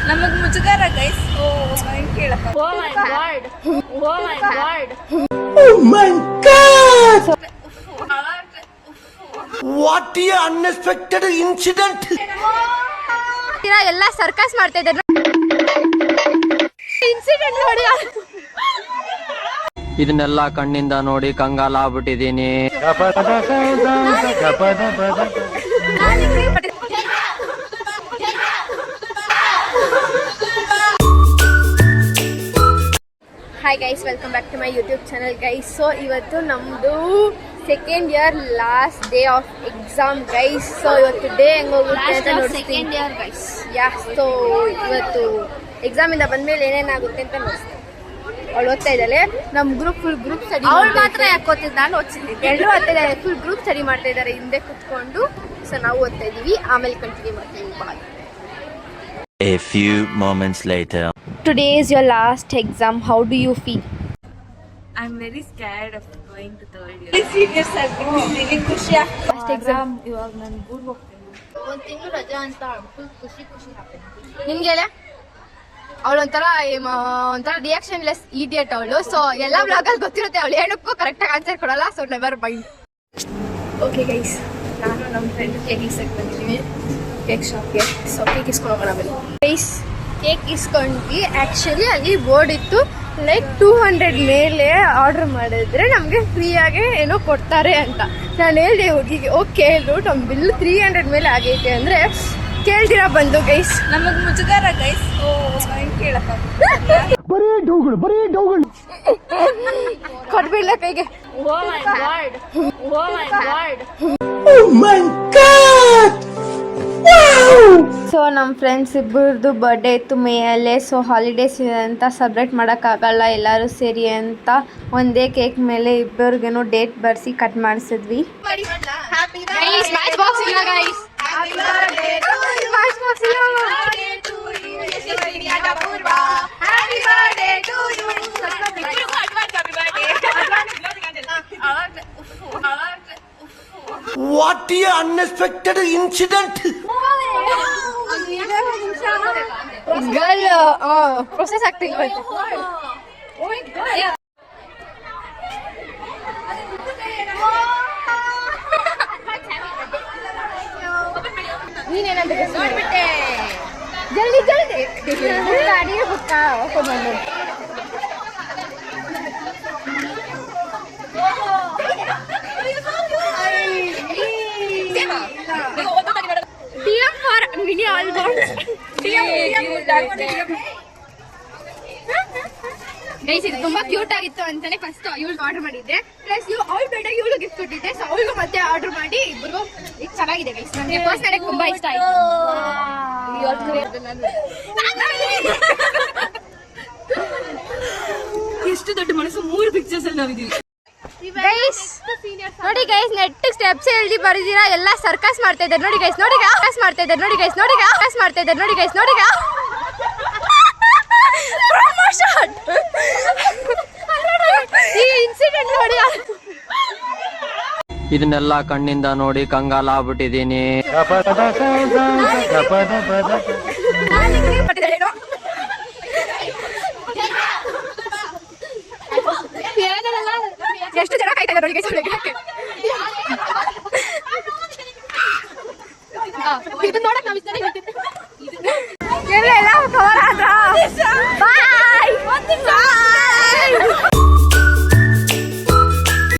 ನಮಗ್ ಮುಜುಗರ guys. ಕೇಳಪ್ಪ. Oh my god. Oh my god. Oh my god. What a unexpected incident. ಎಲ್ಲ circus ಮಾಡ್ತಾ ಇದ್ದಾರೆ. ಇನ್ಸಿಡೆಂಟ್ ನೋಡಿ. ಇದನ್ನೆಲ್ಲ ಕಣ್ಣಿಂದ ನೋಡಿ ಕಂಗಾಲಾಗ್ಬಿಟ್ಟಿದೀನಿ. Hi guys, welcome back to my YouTube channel guys. So ಇವತ್ತು ನಮ್ಮದು second year last day of exam guys. So ಇವತ್ತು ಡೇ ಹೆಂಗೋಗುತ್ತೆ ಅಂತ ನೋಡ್ತೀನಿ. ಯಾ, ಸೊ ಇವತ್ತು ಎಕ್ಸಾಮಿಂದ ಬಂದ್ಮೇಲೆ ಏನೇನಾಗುತ್ತೆ ಅಂತ ನೋಡ್ತೀನಿ. ಅವಳು ಓದ್ತಾ ಇದ್ದಾಳೆ. ನಮ್ಮ ಫುಲ್ ಗ್ರೂಪ್ ಸ್ಟಡಿ. ಅವಳು ಮಾತ್ರ ಯಾಕೆ ಓದ್ತಿದ್ದ? ನಾನು ಓದ್ತಿದ್ದೀನಿ. ಎಲ್ಲರೂ ಓದ್ತಾ ಇದ್ದಾರೆ. ಫುಲ್ ಗ್ರೂಪ್ ಸ್ಟಡಿ ಮಾಡ್ತಾ ಇದ್ದಾರೆ ಹಿಂದೆ ಕುತ್ಕೊಂಡು. ಸೊ ನಾವು ಓದ್ತಾ ಇದೀವಿ, ಆಮೇಲೆ ಕಂಟಿನ್ಯೂ ಮಾಡ್ತೀವಿ. ಬಾಯ್. A few moments later. Today is your last exam. How do you feel? I'm very scared of going to third year. Serious ಆಗ್ತೀನಿ. ಖುಷಿ ಆಗ್ತದೆ. Last exam. ಇವಾಗ ನಾನು ಊರಿಗೆ ಹೋಗ್ತೀನಿ. ಒಂದು ತಿಂಗಳು ರಜಾ ಅಂತ ಫುಲ್ ಖುಷಿ ನಿಮ್ಗೆ ಹೇಳ. ಅವಳೊಂಥರ ರಿಯಾಕ್ಷನ್ ಲೆಸ್ ಇಡಿಯಟ್ ಅವಳು. ಸೊ ಎಲ್ಲ ಬ್ಲಾಗಲ್ಲಿ ಗೊತ್ತಿರುತ್ತೆ ಅವಳು ಏನಕ್ಕೂ ಕರೆಕ್ಟಾಗಿ ಆನ್ಸರ್ ಕೊಡಲ್ಲ. So never mind. Okay guys, ನಾನು ನಮ್ಮ ಫ್ರೆಂಡ್ ಕೇಕ್ ಇಸ್ಕೊಂಡು ಬಂದಿದ್ದೀವಿ ಕೇಕ್ ಶಾಪ್ಗೆ. ಸೊ ಕೇಕ್ ಇಸ್ಕೊಂಡು ಹೋಗೋಣ ಬನ್ನಿ ಗೈಸ್. ಕೇಕ್ ಇಸ್ಕೊಂಡ್ವಿ. ಆ್ಯಕ್ಚುಲಿ ಅಲ್ಲಿ ಬೋರ್ಡ್ ಇತ್ತು ಲೈಕ್ 200 ಮೇಲೆ ಆರ್ಡರ್ ಮಾಡಿದ್ರೆ ನಮಗೆ ಫ್ರೀಯಾಗಿ ಏನೋ ಕೊಡ್ತಾರೆ ಅಂತ. ನಾನು ಹೇಳಿದೆ ಹುಡುಗಿಗೆ, ಓಕೆ ಕೇಳು, ನಮ್ಮ ಬಿಲ್ 300 ಮೇಲೆ ಆಗೈತೆ ಅಂದರೆ ಕೇಳ್ತೀರಾ ಬಂದು ಗೈಸ್. ನಮಗ್ ಮುಜುಗರ ಗೈಸ್. ಕೇಳಪ್ಪ. ಕೊಡ್ಬಿಡ್ಲ ಕೈಗೆ. Oh my god. Oh my god. Oh my god. So ನಮ್ಮ ಫ್ರೆಂಡ್ಸ್ ಇಬ್ಬರದು ಬರ್ಡೇ ಇತ್ತು ಮೇಯಲ್ಲೇ. ಸೊ ಹಾಲಿಡೇಸ್ ಅಂತ ಸೆಲೆಬ್ರೇಟ್ ಮಾಡೋಕ್ಕಾಗಲ್ಲ ಎಲ್ಲರೂ ಸೇರಿ ಅಂತ ಒಂದೇ ಕೇಕ್ ಮೇಲೆ ಇಬ್ಬರಿಗೇನೋ ಡೇಟ್ ಬರ್ಸಿ ಕಟ್ ಮಾಡಿಸಿದ್ವಿ. What a unexpected incident. Girl process ಆಗ್ತಿಲ್ಲ. ನೀನೇನಂತ ಜಲ್ದಿ ಜಲ್ದಿ ಅಡಿಗೆ ಬುಕ್ಕ ಓಪನ್ ಮಾಡಿ. DM for mini albums. Guys, ಇದು ತುಂಬಾ ಕ್ಯೂಟ್ ಆಗಿತ್ತು ಅಂತಾನೆ ಫಸ್ಟ್ ಇವಳು ಆರ್ಡರ್ ಮಾಡಿದ್ದೆ. ಪ್ಲಸ್ ಅವಳು ಬೇಡ ಇವಳು ಗಿಫ್ಟ್ ಕೊಟ್ಟಿದ್ದೆ. ಸೊ ಅವಳಿಗೂ ಮತ್ತೆ ಆರ್ಡರ್ ಮಾಡಿ ಇಬ್ಬರು. ಇದು ಚೆನ್ನಾಗಿದೆ ಗೈಸ್, ನನಗೆ ಪರ್ಸನಲ್ ಆಗಿ ತುಂಬಾ ಇಷ್ಟ ಆಯ್ತು. ಎಷ್ಟು ದೊಡ್ಡ ಮನಸ್ಸು. 3 ಪಿಕ್ಚರ್ಸ್ ಅಲ್ಲಿ ನಾವಿದೀವಿ ಗೈಸ್. ನೋಡಿ ಗೈಸ್, ನೆಟ್ ಸ್ಟೆಪ್ಸ್ ಎಳ್ದಿ ಬರೆದಿರಾ. ಎಲ್ಲ ಸರ್ಕಸ್ ಮಾಡ್ತಾ ಇದ್ದಾರೆ ನೋಡಿ ಗೈಸ್. ನೋಡಿ ಸರ್ಕಸ್ ಮಾಡ್ತಾ ಇದ್ದಾರೆ ನೋಡಿ ಗೈಸ್. ನೋಡಿ ಸರ್ಕಸ್ ಮಾಡ್ತಾ ಇದ್ದಾರೆ ನೋಡಿ ಗೈಸ್. ನೋಡಿ ಪ್ರಮೋಷನ್ ಈ ಇನ್ಸಿಡೆಂಟ್ ನೋಡಿ. ಇದನ್ನೆಲ್ಲ ಕಣ್ಣಿಂದ ನೋಡಿ ಕಂಗಾಲಾಗ್ಬಿಟ್ಟಿದೀನಿ.